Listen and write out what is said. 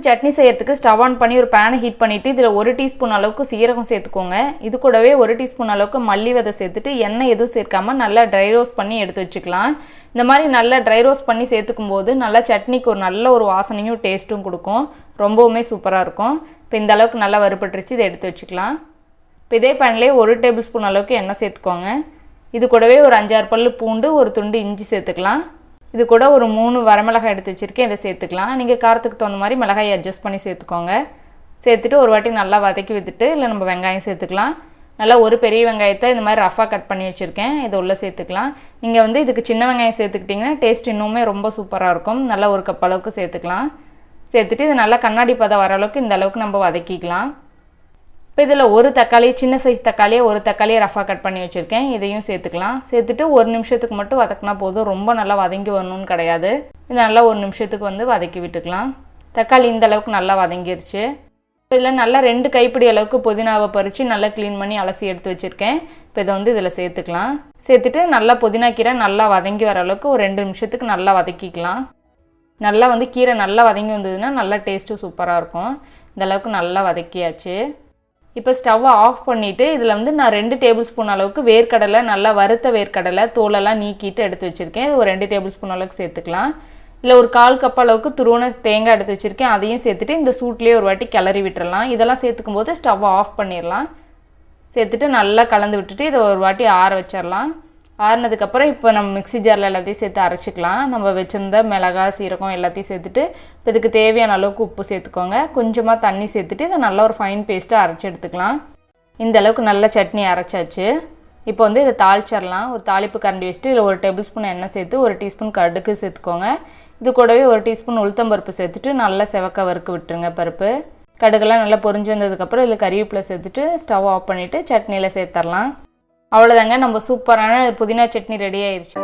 சட்னி செய்யறதுக்கு stove on பண்ணி ஒரு பேனை ஹீட் பண்ணிவிட்டு இதில் 1 டீஸ்பூன் அளவுக்கு சீரகம் சேர்த்துக்கோங்க. இது கூடவே 1 டீஸ்பூன் அளவுக்கு மல்லி விதை சேர்த்துட்டு எண்ணெய் எதுவும் சேர்க்காமல் நல்லா ட்ரை ரோஸ்ட் பண்ணி எடுத்து வச்சுக்கலாம். இந்த மாதிரி நல்லா ட்ரை ரோஸ்ட் பண்ணி சேர்த்துக்கும் போது நல்லா சட்னிக்கு ஒரு நல்ல ஒரு வாசனையும் டேஸ்ட்டும் கொடுக்கும். ரொம்பவுமே சூப்பராக இருக்கும். இப்போ இந்த அளவுக்கு நல்லா வறுபட்டுருச்சு, இதை எடுத்து வச்சுக்கலாம். இப்போ இதே பேன்லேயே 1 டேபிள் ஸ்பூன் அளவுக்கு எண்ணெய் சேர்த்துக்கோங்க. இது கூடவே ஒரு 5-6 பல்லு பூண்டு, ஒரு துண்டு இஞ்சி சேர்த்துக்கலாம். இது கூட ஒரு 3 வரமிளகாய் எடுத்து வச்சுருக்கேன், இதை சேர்த்துக்கலாம். நீங்கள் காரத்துக்கு தகுந்த மாதிரி மிளகாய் அட்ஜஸ்ட் பண்ணி சேர்த்துக்கோங்க. சேர்த்துட்டு ஒரு வாட்டி நல்லா வதக்கி விட்டுட்டு இல்லை நம்ம வெங்காயம் சேர்த்துக்கலாம். நல்லா ஒரு பெரிய வெங்காயத்தை இந்த மாதிரி ரஃபாக கட் பண்ணி வச்சுருக்கேன், இதை உள்ளே சேர்த்துக்கலாம். நீங்கள் இதுக்கு சின்ன வெங்காயம் சேர்த்துக்கிட்டிங்கன்னா டேஸ்ட் இன்னுமே ரொம்ப சூப்பராக இருக்கும். நல்லா 1 கப் அளவுக்கு சேர்த்துக்கலாம். சேர்த்துட்டு இது நல்லா கண்ணாடி பதம் வர அளவுக்கு இந்த அளவுக்கு நம்ம வதக்கிக்கலாம். இப்போ இதில் ஒரு தக்காளி, சின்ன சைஸ் தக்காளியை ஒரு தக்காளியை ரஃபாக கட் பண்ணி வச்சுருக்கேன், இதையும் சேர்த்துக்கலாம். சேர்த்துட்டு 1 நிமிஷத்துக்கு மட்டும் வதக்கினா போதும், ரொம்ப நல்லா வதங்கி வரணும்னு கிடையாது. இது நல்லா 1 நிமிஷத்துக்கு வதக்கி விட்டுக்கலாம். தக்காளி இந்த அளவுக்கு நல்லா வதங்கிருச்சு. இதில் நல்லா 2 கைப்பிடி அளவுக்கு புதினாவை பறித்து நல்லா க்ளீன் பண்ணி அலசி எடுத்து வச்சுருக்கேன். இப்போ இதை இதில் சேர்த்துக்கலாம். சேர்த்துட்டு நல்லா புதினா கீரை நல்லா வதங்கி வர அளவுக்கு ஒரு 2 நிமிஷத்துக்கு நல்லா வதக்கிக்கலாம். நல்லா கீரை நல்லா வதங்கி வந்ததுன்னா நல்லா டேஸ்ட்டும் சூப்பராக இருக்கும். இந்த அளவுக்கு நல்லா வதக்கியாச்சு. இப்போ ஸ்டவ்வை ஆஃப் பண்ணிவிட்டு இதில் நான் 2 டேபிள் ஸ்பூன் அளவுக்கு வேர்க்கடலை, நல்லா வறுத்த வேர்க்கடலை தோலெல்லாம் நீக்கிட்டு எடுத்து வச்சுருக்கேன். இது ஒரு 2 டேபிள் ஸ்பூன் அளவுக்கு சேர்த்துக்கலாம். இல்லை ஒரு 1/4 கப் அளவுக்கு துருவன தேங்காய் எடுத்து வச்சுருக்கேன், அதையும் சேர்த்துட்டு இந்த சூட்லேயே ஒரு வாட்டி கிளறி விட்டுறலாம். இதெல்லாம் சேர்த்துக்கும் போது ஸ்டவ்வை ஆஃப் பண்ணிடலாம். சேர்த்துட்டு நல்லா கலந்து விட்டுட்டு இதை ஒரு வாட்டி ஆற வச்சிடலாம். ஆறுனதுக்கப்புறம் இப்போ நம்ம மிக்ஸி ஜாரில் எல்லாத்தையும் சேர்த்து அரைச்சிக்கலாம். நம்ம வச்சுருந்த மிளகாய், சீரகம் எல்லாத்தையும் சேர்த்துட்டு இப்போ இதுக்கு தேவையான அளவுக்கு உப்பு சேர்த்துக்கோங்க. கொஞ்சமாக தண்ணி சேர்த்துட்டு இதை நல்லா ஒரு ஃபைன் பேஸ்ட்டாக அரைச்சி எடுத்துக்கலாம். இந்த அளவுக்கு நல்ல சட்னி அரைச்சாச்சு. இப்போ இதை தாளிச்சிடலாம். ஒரு தாளிப்பு கரண்டி வச்சுட்டு இதில் 1 டேபிள் ஸ்பூன் எண்ணெய் சேர்த்து 1 டீஸ்பூன் கடுகு சேர்த்துக்கோங்க. இது கூடவே 1 டீஸ்பூன் உளுத்தம்பருப்பு சேர்த்துட்டு நல்லா செவக்க வறுக்க விட்டுருங்க. பருப்பு கடுகெல்லாம் நல்லா பொரிஞ்சு வந்ததுக்கப்புறம் இதில் கறிவேப்பிலை சேர்த்துட்டு ஸ்டவ் ஆஃப் பண்ணிவிட்டு சட்னியில் சேர்த்துடலாம். அவ்வளோதாங்க, நம்ம சூப்பரான புதினா சட்னி ரெடி ஆயிடுச்சு.